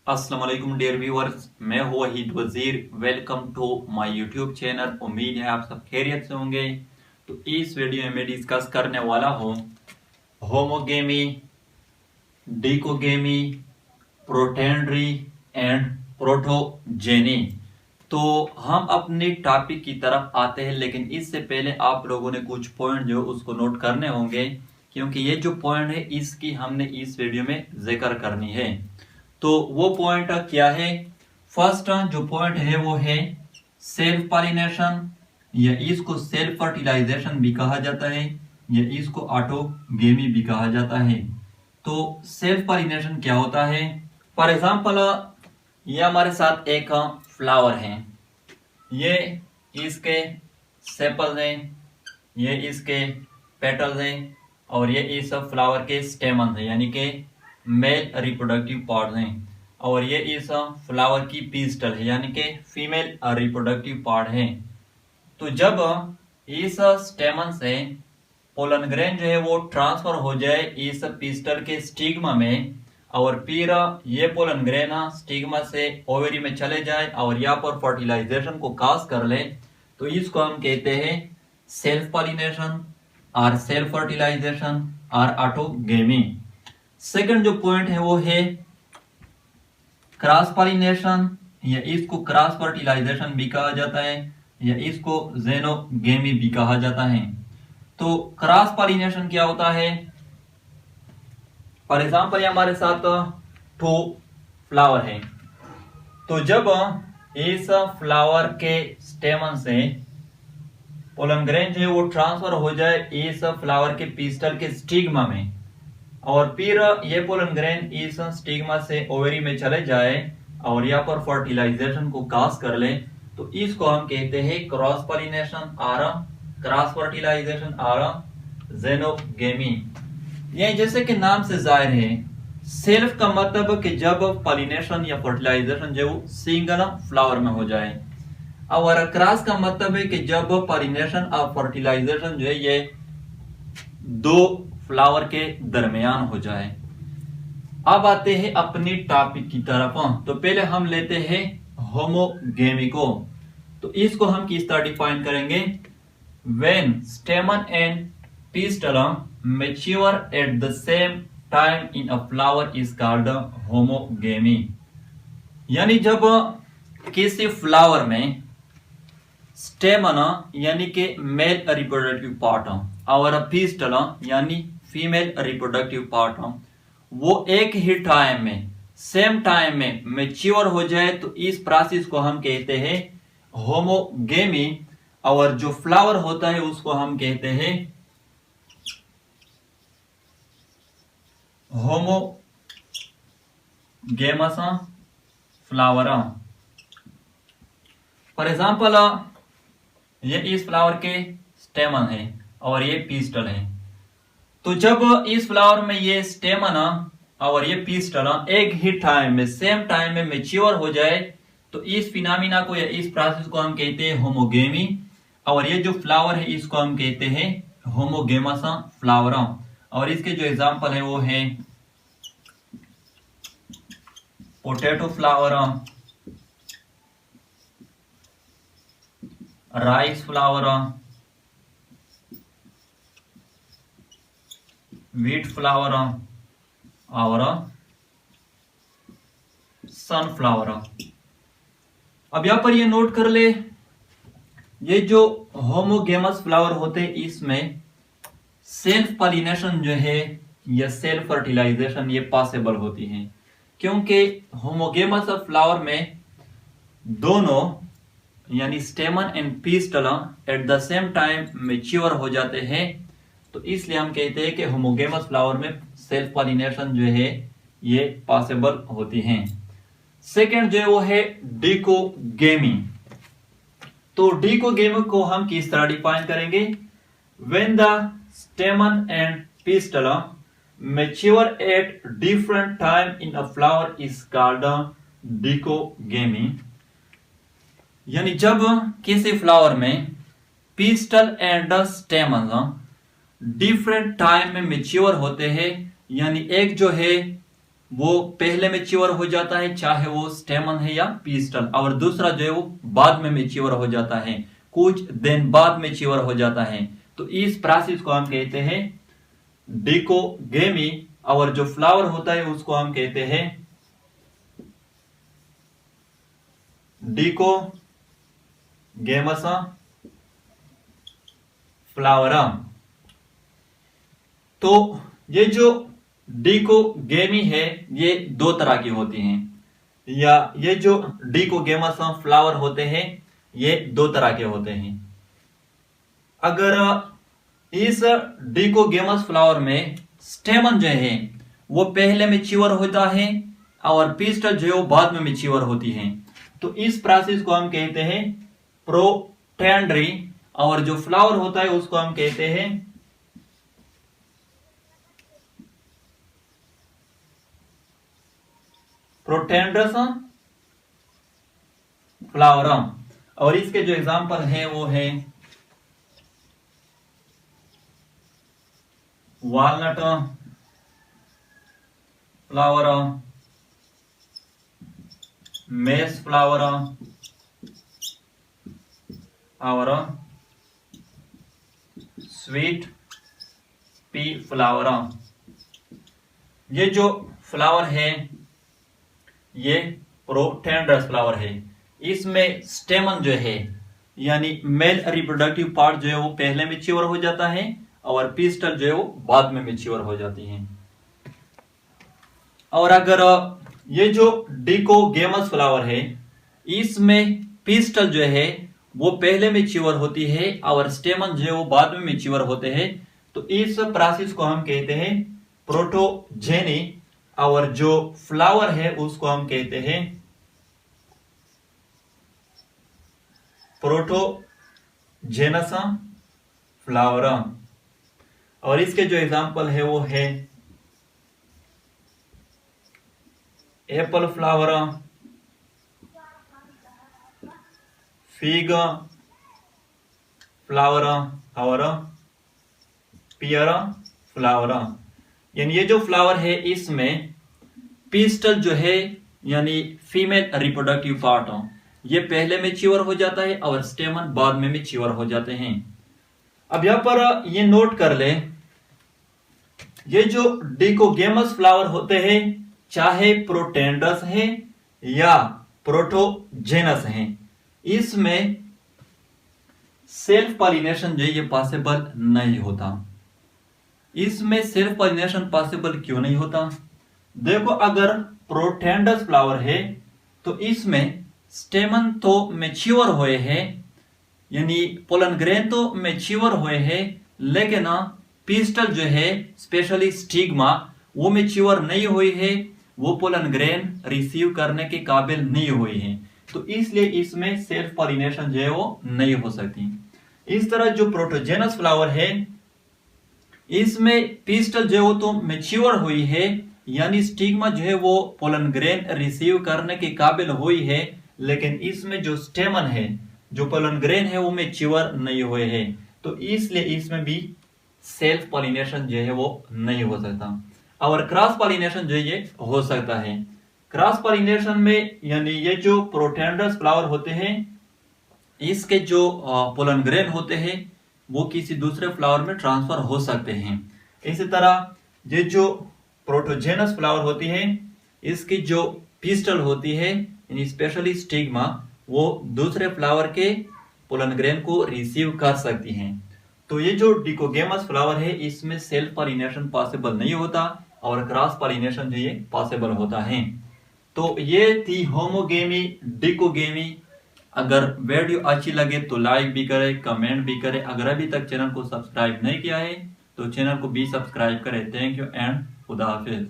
अस्सलाम वालेकुम dear viewers, मैं हूं Waheed Wazir. Welcome to my YouTube channel. उम्मीद है आप सब खैरियत से होंगे। तो इस वीडियो में मैं डिस्कस करने वाला हूं होमोगेमी, डिकोगेमी, प्रोटेंड्री एंड प्रोटोजेनी। तो हम अपने टॉपिक की तरफ आते हैं, लेकिन इससे पहले आप लोगों ने कुछ पॉइंट जो उसको नोट करने होंगे, क्योंकि ये जो पॉइंट है इसकी हमने इस वीडियो में जिक्र करनी है। तो वो पॉइंट क्या है? फर्स्ट जो पॉइंट है वो है सेल्फ पॉलिनेशन, या इसको सेल्फ फर्टिलाइजेशन भी कहा जाता है, या इसको ऑटोगेमी भी कहा जाता है। तो सेल्फ पॉलिनेशन क्या होता है? फॉर एग्जाम्पल, ये हमारे साथ एक फ्लावर है, ये इसके सेपल्स हैं, ये इसके पेटल्स हैं, और ये इस फ्लावर के स्टेमन है, यानी कि मेल रिप्रोडक्टिव पार्ट हैं, और ये इस फ्लावर की पिस्टल है, यानी कि फीमेल रिप्रोडक्टिव पार्ट है। तो जब इस स्टेमन से पोलन ग्रेन जो है वो ट्रांसफर हो जाए इस पिस्टल के स्टिग्मा में, और फिर ये पोलन ग्रेन स्टिग्मा से ओवरी में चले जाए और यहाँ पर फर्टिलाइजेशन को काज कर ले, तो इसको हम कहते हैं सेल्फ पॉलिनेशन और सेल्फ फर्टिलाइजेशन और ऑटोगेमी। सेकंड जो पॉइंट है वो है क्रॉस पॉलिनेशन, या इसको क्रॉस फर्टिलाइजेशन भी कहा जाता है, या इसको जेनोगेमी भी कहा जाता है। तो क्रॉस पॉलिनेशन क्या होता है? फॉर एग्जाम्पल हमारे साथ टू फ्लावर है, तो जब इस फ्लावर के स्टेमन से पोलन ग्रेन जो है वो ट्रांसफर हो जाए इस फ्लावर के पिस्टल के स्टिग्मा में, और फिर ये पोलन ग्रेन इस स्टिग्मा से ओवरी में चले जाए और यहाँ पर फर्टिलाइजेशन को काज कर ले, तो इसको हम कहते हैं क्रॉस पॉलिनेशन और क्रॉस फर्टिलाइजेशन और जेनोगेमी। ये जैसे कि नाम से जाहिर है, सेल्फ का मतलब कि जब पॉलिनेशन या फर्टिलाइजेशन जो सिंगल फ्लावर में हो जाए, और क्रॉस का मतलब है कि जब पॉलिनेशन और फर्टिलाइजेशन जो है ये दो फ्लावर के दरमियान हो जाए। अब आते हैं अपनी टॉपिक की तरफ। तो पहले हम लेते हैं होमोगेमी को। तो इसको हम किस तरह डिफाइन करेंगे? When स्टेमन and pistil mature at the same time in a flower is called homogamy. यानी जब किसी फ्लावर में स्टेमन यानी कि मेल रिप्रोडक्टिव पार्ट और पिस्टल यानी फीमेल रिप्रोडक्टिव पार्ट वो एक ही टाइम में सेम टाइम में मैच्योर हो जाए, तो इस प्रोसेस को हम कहते हैं होमोगेमी। और जो फ्लावर होता है उसको हम कहते हैं होमोगेमस फ्लावर। फॉर एग्जाम्पल, ये इस फ्लावर के स्टेमन है और ये पिस्टल है। तो जब इस फ्लावर में ये स्टेमन और ये पिस्टल एक ही टाइम में सेम टाइम में मैच्योर हो जाए, तो इस फिनोमिना को या इस प्रोसेस को हम कहते हैं होमोगेमी। और ये जो फ्लावर है इसको हम कहते हैं होमोगेमस फ्लावर। और इसके जो एग्जांपल है वो है potato flower, rice flour, wheat flour और सनफ्लावर। अब यहां पर ये नोट कर ले, ये जो होमोगेमस फ्लावर होते हैं इसमें सेल्फ पॉलिनेशन जो है या सेल्फ फर्टिलाइजेशन ये पॉसिबल होती है, क्योंकि होमोगेमस फ्लावर में दोनों यानी स्टेमन and pistol at the same time mature हो जाते हैं। तो इसलिए हम कहते हैं कि होमोगेमस फ्लावर में सेल्फ पॉलिनेशन जो है ये पॉसिबल होती हैं। सेकंड जो है वो है डिकोगेमी। तो डिकोगेमी को हम किस तरह डिफाइन करेंगे? When the stamen and pistil mature at different time in a flower is called dichogamy. यानी जब किसी फ्लावर में pistil and stamen different time में मैच्योर होते हैं, यानी एक जो है वो पहले मैच्योर हो जाता है, चाहे वो स्टेमन है या पिस्टल, और दूसरा जो है वो बाद में मैच्योर हो जाता है, कुछ दिन बाद मैच्योर हो जाता है। तो इस प्रोसेस को हम कहते हैं डिकोगेमी, और जो फ्लावर होता है उसको हम कहते हैं डिकोगेमस फ्लावरम। तो ये जो डिकोगेमी है ये दो तरह की होती हैं, या ये जो डिकोगेमस फ्लावर होते हैं ये दो तरह के होते हैं। अगर इस डिकोगेमस फ्लावर में स्टेमन जो है वो पहले मैच्योर होता है और पिस्टल जो है वो बाद में मैच्योर होती है, तो इस प्रोसेस को हम कहते हैं प्रोटेंड्री, और जो फ्लावर होता है उसको हम कहते हैं प्रोटेंड्रस फ्लावरम। और इसके जो एग्जांपल है वो है वॉलनट फ्लावर, मेस फ्लावर और स्वीट पी फ्लावर। ये जो फ्लावर है ये प्रोटेंड्रस फ्लावर है। इसमें स्टेमन जो है यानी मेल रिप्रोडक्टिव पार्ट जो है वो पहले मैच्योर हो जाता है और पिस्टल जो है वो बाद में मैच्योर हो जाती है। और अगर ये जो डिकोगेमस फ्लावर है इसमें पिस्टल जो है वो पहले मैच्योर होती है और स्टेमन जो है वो बाद में मैच्योर होते हैं, तो इस प्रोसेस को हम कहते हैं प्रोटोजेनी, और जो फ्लावर है उसको हम कहते हैं प्रोटोजेनस फ्लावर। और इसके जो एग्जांपल है वो है एप्पल फ्लावर, फिग फ्लावर और पियर फ्लावर। यानी ये जो फ्लावर है इसमें पिस्टल जो है यानी फीमेल रिप्रोडक्टिव पार्ट ये पहले मैच्योर हो जाता है और स्टेमन बाद में मैच्योर हो जाते हैं। अब यहां पर ये नोट कर ले, ये जो डिकोगेमस फ्लावर होते हैं चाहे प्रोटेंड्रस है या प्रोटोजेनस है, इसमें सेल्फ पॉलिनेशन जो ये पॉसिबल नहीं होता। इसमें सेल्फ पॉलिनेशन पॉसिबल क्यों नहीं होता? देखो, अगर प्रोटेंडस फ्लावर है तो इसमें स्टेमन तो मैच्योर हुए हैं, यानी पोलन ग्रेन तो मैच्योर हुए हैं, लेकिन पिस्टल जो है स्पेशली स्टिग्मा वो मैच्योर नहीं हुई है, वो पोलन ग्रेन रिसीव करने के काबिल नहीं हुई है, तो इसलिए इसमें सेल्फ पॉलिनेशन जो है वो नहीं हो सकती। इस तरह जो प्रोटोजेनस फ्लावर है इसमें पिस्टल जो है वो तो मैच्योर हुई है, यानी स्टिग्मा जो है वो पोलन ग्रेन रिसीव करने के काबिल हुई है, लेकिन इसमें जो स्टेमन है जो पोलन ग्रेन है वो मैच्योर नहीं हुए हैं, तो इसलिए इसमें भी सेल्फ पॉलिनेशन जो है वो नहीं हो सकता। और क्रॉस पॉलिनेशन जो ये हो सकता है। क्रॉस पॉलिनेशन में यानी ये जो प्रोटेंडस फ्लावर होते हैं इसके जो पोलन ग्रेन होते हैं वो किसी दूसरे फ्लावर में ट्रांसफर हो सकते हैं। इसी तरह ये जो प्रोटोजेनस फ्लावर होती है इसकी जो पिस्टल होती है यानी स्पेशली स्टिग्मा वो दूसरे फ्लावर के पोलन ग्रेन को रिसीव कर सकती हैं। तो ये जो डिकोगेमस फ्लावर है इसमें सेल्फ पॉलिनेशन पॉसिबल नहीं होता और क्रॉस पॉलिनेशन जो ये पॉसिबल होता है। तो ये थी होमोगेमी, डिकोगेमी। अगर वीडियो अच्छी लगे तो लाइक भी करें, कमेंट भी करें। अगर अभी तक चैनल को सब्सक्राइब नहीं किया है तो चैनल को भी सब्सक्राइब करें। थैंक यू एंड खुदा हाफिज।